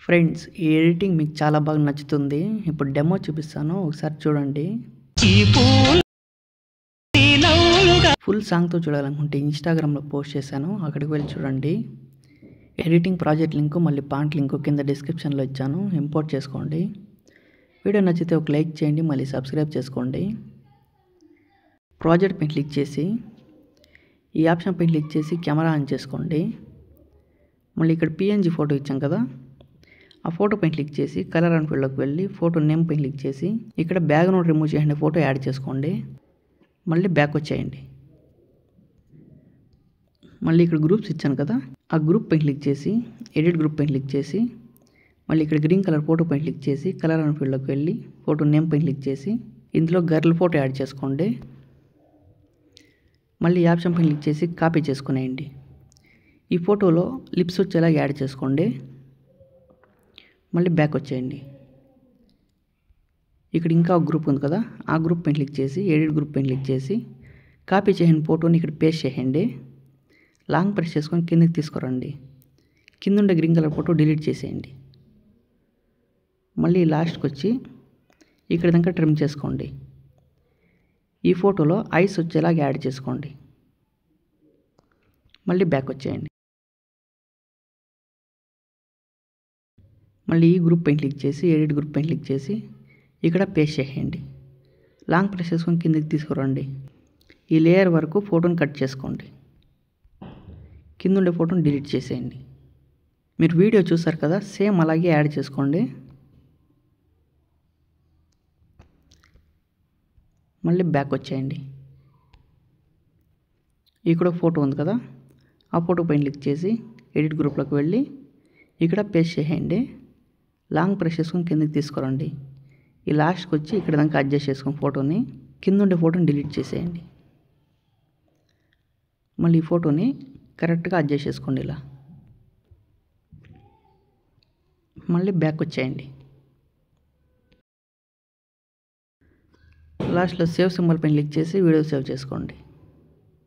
Friends, ఈ editing మీకు చాలా బాగా నచ్చుతుంది. ఇప్పుడు డెమో చూపిస్తాను, ఒకసారి చూడండి. ఫుల్ సాంగ్తో చూడాలనుకుంటే ఇన్స్టాగ్రామ్లో పోస్ట్ చేశాను, అక్కడికి వెళ్ళి చూడండి. ఎడిటింగ్ ప్రాజెక్ట్ లింకు మళ్ళీ పాంట్ లింకు కింద డిస్క్రిప్షన్లో ఇచ్చాను, ఇంపోర్ట్ చేసుకోండి. వీడియో నచ్చితే ఒక లైక్ చేయండి, మళ్ళీ సబ్స్క్రైబ్ చేసుకోండి. ప్రాజెక్ట్ పైన క్లిక్ చేసి ఈ ఆప్షన్ పైన క్లిక్ చేసి కెమెరా ఆన్ చేసుకోండి. మళ్ళీ ఇక్కడ పిఎన్జీ ఫోటో ఇచ్చాం కదా, ఆ ఫోటో పైన క్లిక్ చేసి కలర్ అండ్ ఫీల్డ్లోకి వెళ్ళి ఫోటో నేమ్ పైన క్లిక్ చేసి ఇక్కడ బ్యాక్గ్రౌండ్ రిమూవ్ చేయండి, ఫోటో యాడ్ చేసుకోండి. మళ్ళీ బ్యాక్ వచ్చేయండి. మళ్ళీ ఇక్కడ గ్రూప్స్ ఇచ్చాను కదా, ఆ గ్రూప్ పైన క్లిక్ చేసి ఎడిట్ గ్రూప్ పైన క్లిక్ చేసి మళ్ళీ ఇక్కడ గ్రీన్ కలర్ ఫోటో పైన క్లిక్ చేసి కలర్ అండ్ ఫీల్డ్లోకి వెళ్ళి ఫోటో నేమ్ పైన క్లిక్ చేసి ఇందులో గర్ల్ ఫోటో యాడ్ చేసుకోండి. మళ్ళీ ఈ ఆప్షన్ పైన క్లిక్ చేసి కాపీ చేసుకునేయండి. ఈ ఫోటోలో లిప్స్ వచ్చేలా యాడ్ చేసుకోండి. మళ్ళీ బ్యాక్ వచ్చేయండి. ఇక్కడ ఇంకా ఒక గ్రూప్ ఉంది కదా, ఆ గ్రూప్ పైన క్లిక్ చేసి ఎడిట్ గ్రూప్ పైన క్లిక్ చేసి కాపీ చేసిన ఫోటోని ఇక్కడ పేస్ట్ చేయండి. లాంగ్ ప్రెస్ చేసుకొని కిందకి తీసుకురండి. కింద ఉండే గ్రీన్ కలర్ ఫోటో డిలీట్ చేసేయండి. మళ్ళీ లాస్ట్కి వచ్చి ఇక్కడ దాకా ట్రిమ్ చేసుకోండి. ఈ ఫోటోలో ఐస్ వచ్చేలాగా యాడ్ చేసుకోండి. మళ్ళీ బ్యాక్ వచ్చేయండి. మళ్ళీ ఈ గ్రూప్ పైన క్లిక్ చేసి ఎడిట్ గ్రూప్ పైన క్లిక్ చేసి ఇక్కడ పేస్ట్ చేయండి. లాంగ్ ప్రెస్ చేసుకొని కిందకి తీసుకురండి. ఈ లేయర్ వరకు ఫోటోని కట్ చేసుకోండి. కింద ఉండే ఫోటోని డిలీట్ చేసేయండి. మీరు వీడియో చూసారు కదా, సేమ్ అలాగే యాడ్ చేసుకోండి. మళ్ళీ బ్యాక్ వచ్చేయండి. ఇక్కడ ఒక ఫోటో ఉంది కదా, ఆ ఫోటో పైన క్లిక్ చేసి ఎడిట్ గ్రూప్లోకి వెళ్ళి ఇక్కడ పేస్ట్ చేయండి. లాంగ్ ప్రెస్ చేసుకొని కిందకి తీసుకురండి. ఈ లాస్ట్కి వచ్చి ఇక్కడ దాకా అడ్జస్ట్ చేసుకుని ఫోటోని కింద ఉండే ఫోటోని డిలీట్ చేసేయండి. మళ్ళీ ఈ ఫోటోని కరెక్ట్గా అడ్జస్ట్ చేసుకోండి ఇలా. మళ్ళీ బ్యాక్ వచ్చేయండి. లాస్ట్లో సేవ్ సింబల్ పైన క్లిక్ చేసి వీడియో సేవ్ చేసుకోండి.